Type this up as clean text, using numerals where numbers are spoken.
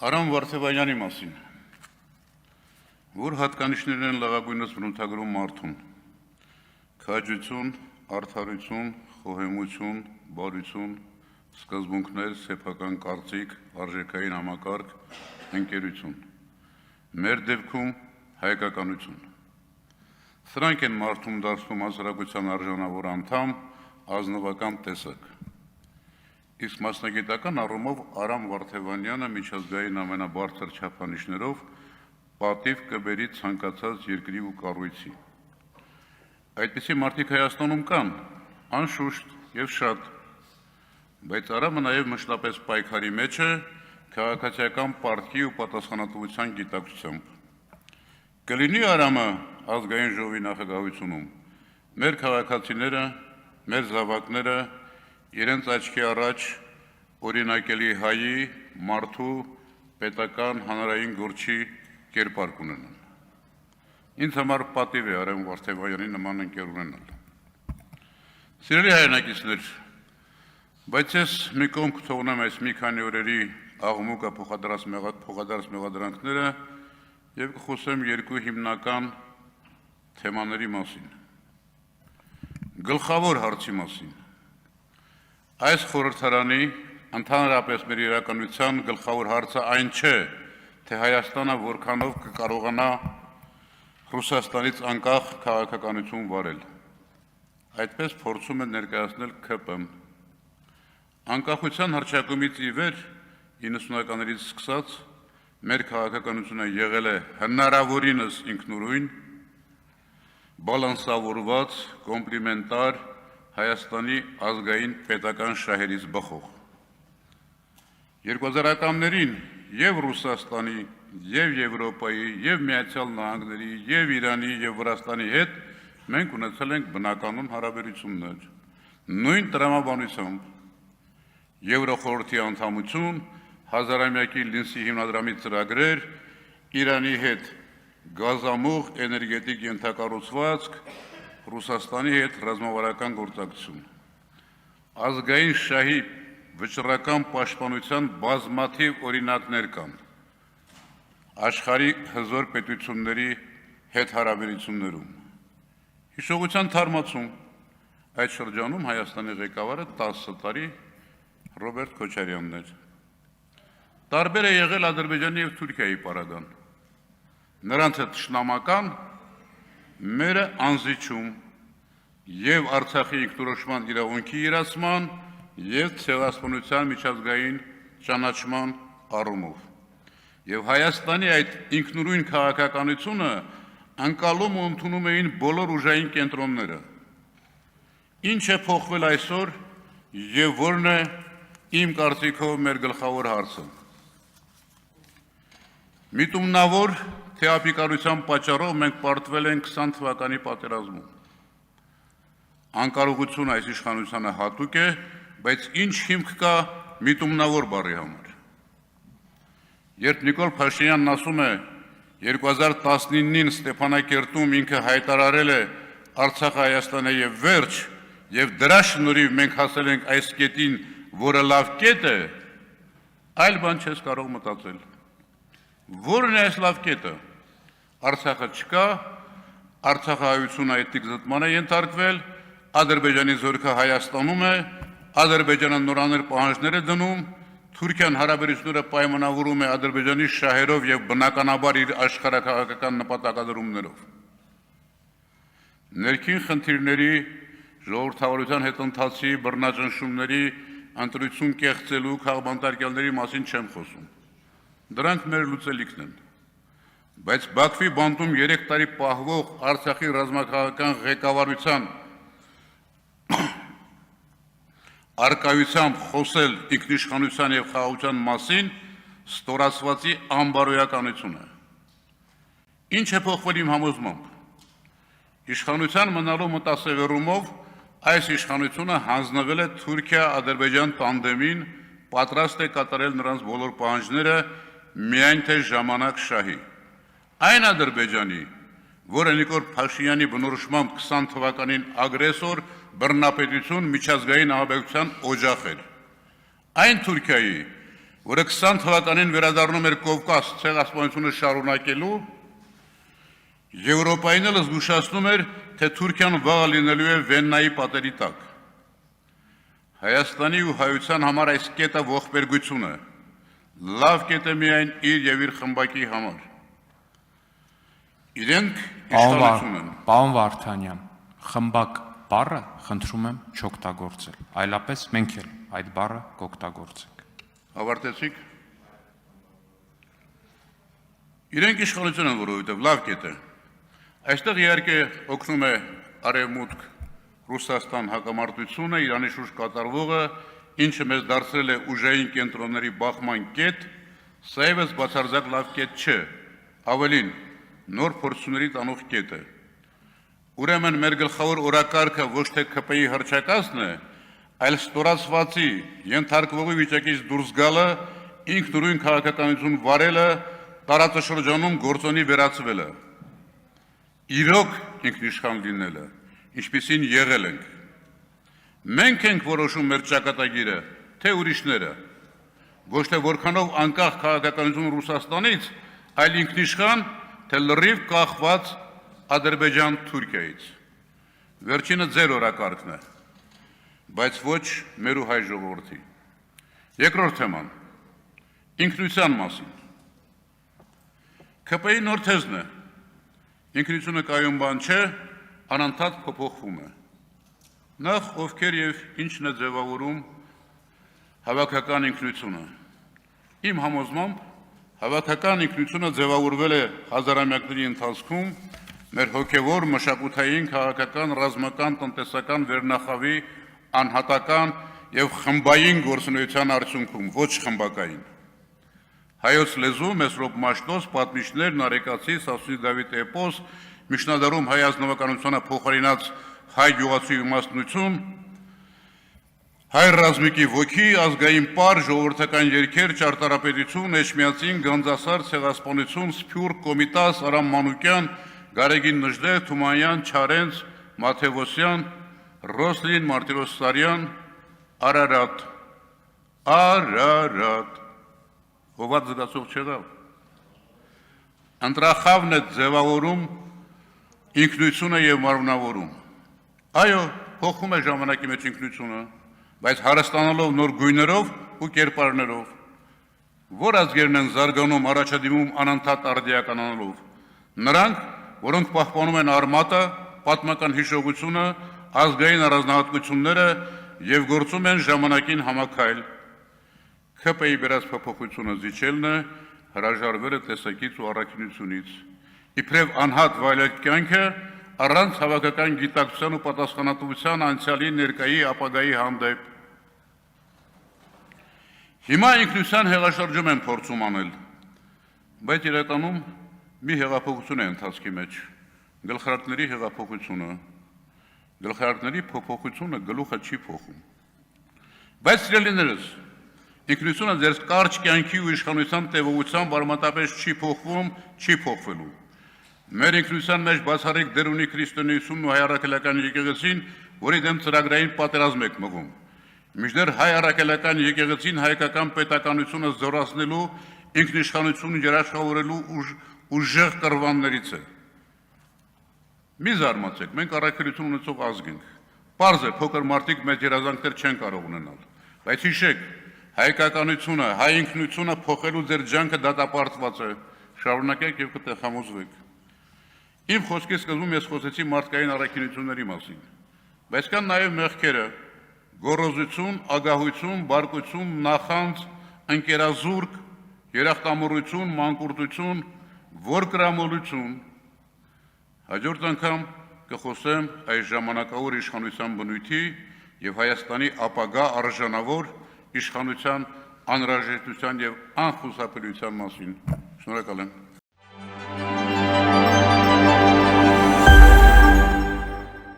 Արամ Վարդևանյանի մասին, որ հատկանիշներն են լավագույնս բնութագրում մարդուն, քաջություն, արդարություն, խոհեմություն, բարություն, սկզբունքներ, սեփական կարծիք, արժեքային համակարգ, ընկերություն, մեր դեպքում հայկականություն։ Սրանք են մարդում դարձնում հասարակության արժանավոր անդամ, ազնվական տեսակ։ Իսկ մասնագիտական առումով Արամ Վարդևանյանը միջազգային ամենաբարձր չափանիշներով պատիվ կբերի ցանկացած երկրի ու կառույցի։ Այդպիսի մարդիկ Հայաստանում կան, անշուշտ եւ շատ, բայց Արամը նաեւ մշտապես պայքարի մեջ է քաղաքացիական պարտքի ու պատասխանատվության գիտակցությամբ։ Կլինի Արամը ազգային ժողովի նախագահությունում, մեր քաղաքացիները, մեր զավակները իրենց աչքի առաջ օրինակելի հայի, մարդու, պետական, հանրային գործի կերպար կունենան։ Ինձ համար պատիվ է Արամ Վարդևանյանի նման ընկեր ունենալ։ Սիրելի հայրենակիցներ, բայց ես մի կողմ կթողնեմ այս մի քանի օրերի աղմուկը փոխադարձ մեղադրանքները եւ կխոսեմ երկու հիմնական թեմաների մասին։ Գլխավոր հարցի մասին։ Այս խորհրդարանի ընդհանրապես մեր իրականության գլխավոր հարցը այն չէ, թե Հայաստանը որքանով կկարողանա Ռուսաստանից անկախ քաղաքականություն վարել։ Այդպես փորձում է ներկայացնել ՔՊ-ն։ Անկախության հռչակումից ի վեր 90-ականներից սկսած մեր քաղաքականությունը եղել է հնարավորինս ինքնուրույն, բալանսավորված, կոմպլիմենտար, Հայաստանի ազգային պետական շահերից բխող։ 2000-ականներին եւ Ռուսաստանի, եւ Եվրոպայի, եւ Միացյալ Նահանգների, եւ Իրանի, եւ Վրաստանի հետ մենք ունեցել ենք բնականon հարաբերություններ։ Նույն տրամաբանությամբ Եվրոխորհրդի անդամություն, հազարամյակի Լինսի հիմնադրամի ծրագրեր, Իրանի հետ գազամուղ, էներգետիկ ենթակառուցվածք, Ռուսաստանի հետ ռազմավարական գործակցություն։ Ազգային շահի վճռական պաշտպանության բազմաթիվ օրինակներ կան աշխարհի հզոր պետությունների հետ հարաբերություններում։ Հիշողության թարմացում այդ շրջանում Հայաստանի ղեկավարը 10 տարի Ռոբերտ Քոչարյանն էր։ Տարբեր է եղել Ադրբեջանի եւ Թուրքիայի պարագան։ Նրանց հետ թշնամական, մերը անզիջում եւ Արցախի ինքնորոշման իրավունքի իրացման եւ ցեղասպանության միջազգային ճանաչման առումով։ Եվ Հայաստանի այդ ինքնուրույն քաղաքականությունը անկալում ու ընդունում էին բոլոր ուժային կենտրոնները։ Ինչ է փոխվել այսօր եւ որն է իմ կարծիքով մեր գլխավոր հարցը։ Միտումնավոր թե ապիկարության պատճառով մենք պարտվել ենք 20 թվականի պատերազմում։ Անկարողությունը այս իշխանությանը հատուկ է, բայց ինչ հիմք կա միտումնավոր բառի համար։ Երբ Նիկոլ Փաշինյանն ասում է 2019-ին Ստեփանակերտում ինքը հայտարարել է Արցախը Հայաստանը եւ վերջ, եւ դրա շնորհիվ մենք հասել ենք այս կետին, որը լավ կետ է, այլ բան չես կարող մտածել։ Որն է այս լավ կետը։ Արցախը չկա, Արցախահայությունը էթնիկ զտման է ենթարկվել, Ադրբեջանի զորքը Հայաստանում է, Ադրբեջանը նորաներ պահանջներ է դնում, Թուրքիան հարաբերությունները պայմանավորում է Ադրբեջանի շահերով եւ բնականաբար իր աշխարհաքաղաքական նպատակադրումներով։ Ներքին խնդիրների, ժողովրդավարության հետընթացի, բռնաճնշումների, ընտրություն կեղծելու քաղաքապետարների մասին չեմ խոսում։ Դրանք մեր լուծելիքն են։ Բայց Բաքվի բանտում 3 տարի պահվող Արցախի ռազմաքաղաքական ղեկավարության արկայությամբ խոսել ինքնիշխանության եւ խաղաղության մասին ստորացվածի անբարոյականություն է։ Ինչ է փոխվել իմ համոզմամբ։ Իշխանության մնալու մտասևեռումով այս իշխանությունը հանձնվել է Թուրքիա-Ադրբեջան տանդեմին, պատրաստ է կատարել նրանց բոլոր պահանջները միայն թե ժամանակ շահի։ Այն Ադրբեջանի, որը Նիկոլ Փաշինյանի բնորոշմամբ 20 թվականին ագրեսոր, բռնապետություն, միջազգային ահաբեկչության օջախ էր։ Այն Թուրքիայի, որը 20 թվականին վերադառնում էր Կովկաս ցեղասպանությունը շարունակելու, Եվրոպային էլ զգուշացնում էր, թե Թուրքիան վաղը լինելու է Վեննայի պատերի տակ։ Հայաստանի ու հայության համար այս կետը ողբերգություն է, լավ կետ է միայն իր եւ իր խմբակի համար։ Իրենք իշխանություն են։ Պարոն Վարդանյան, խմբակ բառը խնդրում եմ չօգտագործել, այլապես մենք էլ այդ բառը կօգտագործենք։ Ավարտեցիք։ Իրենք իշխանություն են, որովհետև լավ կետ է։ Այստեղ իհարկե օգնում է Արևմուտք Ռուսաստան հակամարտությունը, Իրանի շուրջ կատարվողը, ինչը մեզ դարձրել է ուժային կենտրոնների բախման կետ, սա ևս բացարձակ լավ կետ չէ, ավելին նոր փորձությունների տանող կետ է։ Ուրեմն մեր գլխավոր օրակարգը ոչ թե ԿՊ-ի հռչակածն է, այլ ստորացվածի ենթարկվողի վիճակից դուրս գալը, ինքնուրույն քաղաքականություն վարելը, տարածաշրջանում գործոնի վերածվելը, իրոք ինքնիշխան լինելը, ինչպիսին եղել ենք։ Մենք ենք որոշում մեր ճակատագիրը, թե ուրիշները, ոչ թե որքանով անկախ քաղաքականություն Ռուսաստանից, այլ ինքնիշխան, թե լրիվ կախված Ադրբեջան-Թուրքիայից։ Վերջինը ձեր օրակարգն է, բայց ոչ մեր ու հայ ժողովրդի։ Երկրորդ թեման, ինքնության մասին։ ԿՊ-ի նոր թեզն է, ինքնությունը կայուն բան չէ, անընդհատ փոփոխվում է։ Նախ ովքեր եւ ինչն է ձևավորում հավաքական ինքնությունը։ Իմ համոզմամբ հավաքական ինքնությունը ձևավորվել է հազարամյակների ընթացքում մեր հոգևոր, մշակութային, քաղաքական, ռազմական, տնտեսական վերնախավի անհատական եւ խմբային գործունեության արդյունքում, ոչ խմբակային։ Հայոց լեզու, Մեսրոպ Մաշտոց, պատմիչներ, Նարեկացի, Սասունի Դավիթ էպոս, միջնադարում հայ ազնվականությունը փոխարինած հայ գյուղացու իմաստնություն, հայ ռազմիկի ոգի, ազգային պար, ժողովրդական երգեր, ճարտարապետություն, էջմիածին, գանձասար, ցեղասպանություն, Սփյուռք, Կոմիտաս, Արամ Մանուկյան, Գարեգին Նժդեհ, Թումանյան, Չարենց, Մաթևոսյան, Ռոսլին, Մարտիրոս Սարյան, Արարատ, հոված զգացող չեղավ։ Ընտրախավն է ձևավորում ինքնությունը եւ մարմնավորում։ Այո, փոխում է ժամանակի մեջ ինքնությունը, բայց հարստանալով նոր գույներով ու կերպարներով։ Որ ազգերն են զարգանում, առաջադիմում անընդհատ արդիականանալով։ Նրանք, որոնք պահպանում են արմատը, պատմական հիշողությունը, ազգային առանձնահատկությունները եւ գործում են ժամանակին համակայլ։ ԿՊ-ի բերած փոփոխությունը զիջելն է, հրաժարվել է տեսակից ու առաքինությունից։ Իբրև անհատ վայելած կյանքը առանց հավաքական գիտակցության ու պատասխանատվության անցյալի, ներկայի, ապագայի հանդեպ։ Հիմա ինքնության հեղաշրջում են փորձում անել, բայց իրականում մի հեղափոխություն է ընթացքի մեջ, գլխարկների հեղափոխությունը։ Գլխարկների փոփոխությունը գլուխը չի փոխում։ Բայց սիրելիներս, ինքնությունը ձեր կարճ կյանքի ու իշխանության տևողությամբ արմատապես չի փոխվում, չի փոխվելու։ Մեր ինքնության մեջ բացառիկ դեր ունի քրիստոնեությունն ու հայ առաքելական եկեղեցին, որի դեմ ծրագրային պատերազմ եք մղում։ Մինչդեռ հայ առաքելական եկեղեցին հայկական պետականությունը զորացնելու, ինքնիշխանություն երաշխավորելու ուժեղ կռվաններից է։ Մի զարմացեք, մենք առաքելություն ունեցող ազգ ենք։ Պարզ է, փոքր մարդիկ մեծ երազանքներ չեն կարող ունենալ, բայց հիշեք, հայկականությունը, հայ ինքնությունը փոխելու ձեր ջանքը դատապարտված է, շարունակեք եւ կտեղամոզվեք։ Իմ խոսքի սկզբում ես խոսեցի մարդկային առաքինությունների մասին, բայց կան նաեւ մեղքերը, գոռոզություն, ագահություն, բարկություն, նախանձ, ընկերազուրկ, երախտամոռություն, մանկուրտություն, որկրամոլություն։ Հաջորդ անգամ կխոսեմ այս ժամանակավոր իշխանության բնույթի եւ Հայաստանի ապագա արժանավոր իշխանության անհրաժեշտության եւ անխուսափելիության մասին։ Շնորհակալ եմ։